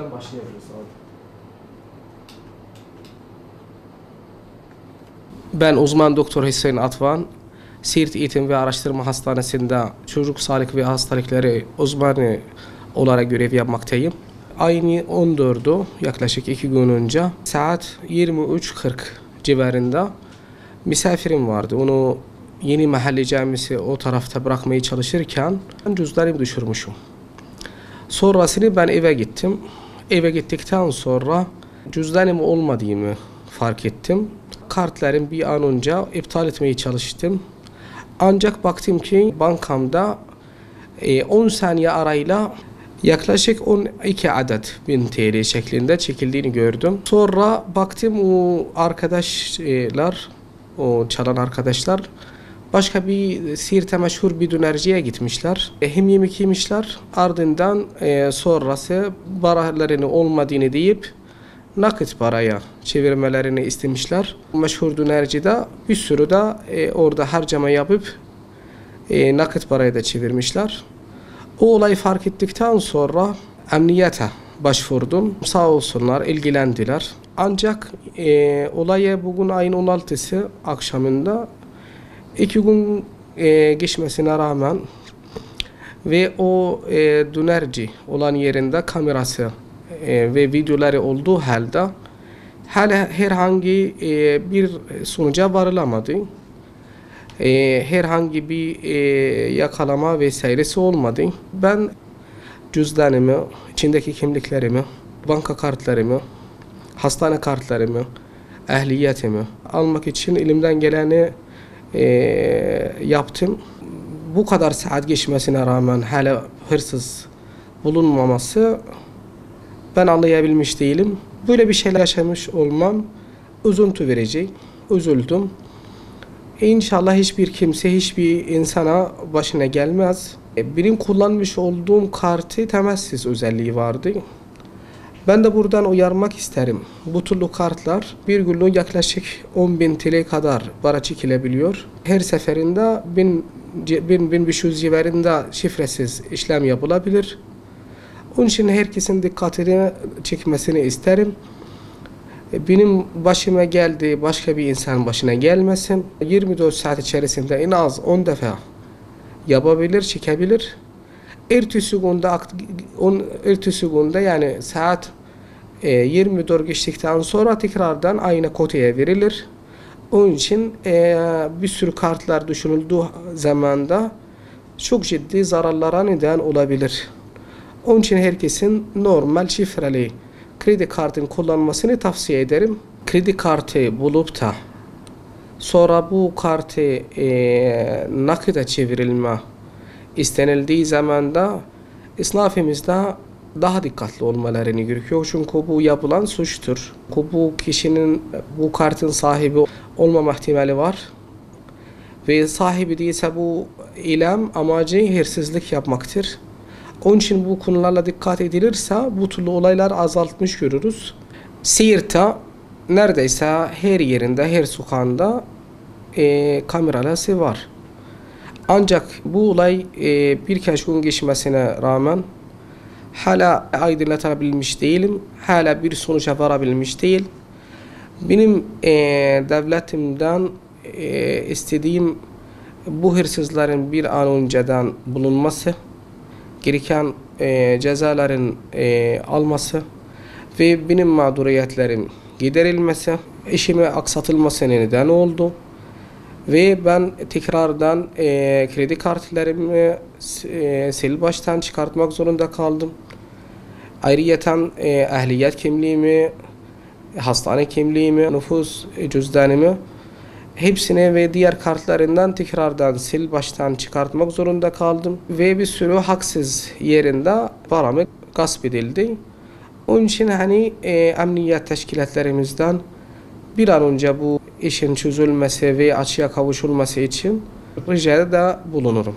baştan başlayabiliriz abi. Ben uzman doktor Hüseyin Atvan, Siirt Eğitim ve Araştırma Hastanesi'nde çocuk sağlık ve hastalıkları uzmanı olarak görev yapmaktayım. Ayın 14'ü yaklaşık 2 gün önce saat 23:40 civarında misafirim vardı. Onu Yeni Mahalle Camisi o tarafta bırakmaya çalışırken cüzdanımı düşürmüşüm. Sonrasını ben eve gittim. Eve gittikten sonra cüzdanım olmadığını fark ettim. Kartlarımı bir an önce iptal etmeye çalıştım. Ancak baktım ki bankamda 10 saniye arayla yaklaşık 12 adet 1000 TL şeklinde çekildiğini gördüm. Sonra baktım o arkadaşlar, o çalan arkadaşlar başka bir Siirt'e meşhur bir dönerciye gitmişler. Hem yemek yemişler, ardından sonrası paralarını olmadığını deyip nakit paraya çevirmelerini istemişler. Meşhur dönercide bir sürü de orada harcama yapıp nakit parayı da çevirmişler. O olayı fark ettikten sonra emniyete başvurdum. Sağ olsunlar, ilgilendiler. Ancak olaya bugün ayın 16'sı akşamında 2 gün geçmesine rağmen ve o dönerci olan yerinde kamerası ve videoları olduğu halde hala herhangi bir sonuca varılamadı. Herhangi bir yakalama vesairesi olmadı. Ben cüzdanımı, içindeki kimliklerimi, banka kartlarımı, hastane kartlarımı, ehliyetimi almak için elimden geleni yaptım. Bu kadar saat geçmesine rağmen hala hırsız bulunmaması ben anlayabilmiş değilim. Böyle bir şeyler yaşamış olmam üzüntü verici. Üzüldüm. İnşallah hiçbir kimse, hiçbir insana başına gelmez. Benim kullanmış olduğum kartı temassız özelliği vardı. Ben de buradan uyarmak isterim. Bu türlü kartlar bir günlük yaklaşık 10.000 TL kadar para çekilebiliyor. Her seferinde 1000-1500 civarında şifresiz işlem yapılabilir. Onun için herkesin dikkatini çekmesini isterim. Benim başıma geldi, başka bir insan başına gelmesin. 24 saat içerisinde en az 10 defa yapabilir, çekebilir. Ertesi günde yani saat 24 geçtikten sonra tekrardan aynı kotaya verilir. Onun için bir sürü kartlar düşünüldüğü zamanda çok ciddi zararlara neden olabilir. Onun için herkesin normal şifreli kredi kartını kullanmasını tavsiye ederim. Kredi kartı bulup da sonra bu kartı nakite çevrilme istenildiği zaman da esnafımızda daha dikkatli olmalarını gerekiyor. Çünkü bu yapılan suçtur. Bu kişinin bu kartın sahibi olmama ihtimali var. Ve sahibi değilse bu eylem amacı hırsızlık yapmaktır. Onun için bu konularla dikkat edilirse bu türlü olaylar azaltmış görürüz. Siirt'te neredeyse her yerinde, her sokağında kameraları var. Ancak bu olay birkaç gün geçmesine rağmen hala aydınlatabilmiş değilim. Hala bir sonuca varabilmiş değil. Benim devletimden istediğim bu hırsızların bir an önceden bulunması, gereken cezaların alması ve benim mağduriyetlerim giderilmesi, işime aksatılması neden oldu. Ve ben tekrardan kredi kartlarımı sil baştan çıkartmak zorunda kaldım. Ayrıyeten ehliyet kimliğimi, hastane kimliğimi, nüfus cüzdanımı hepsini ve diğer kartlarından tekrardan sil baştan çıkartmak zorunda kaldım. Ve bir sürü haksız yerinde paramı gasp edildi. Onun için hani emniyet teşkilatlarımızdan bir an önce bu işin çözülmesi ve açığa kavuşulması için ricada da bulunurum.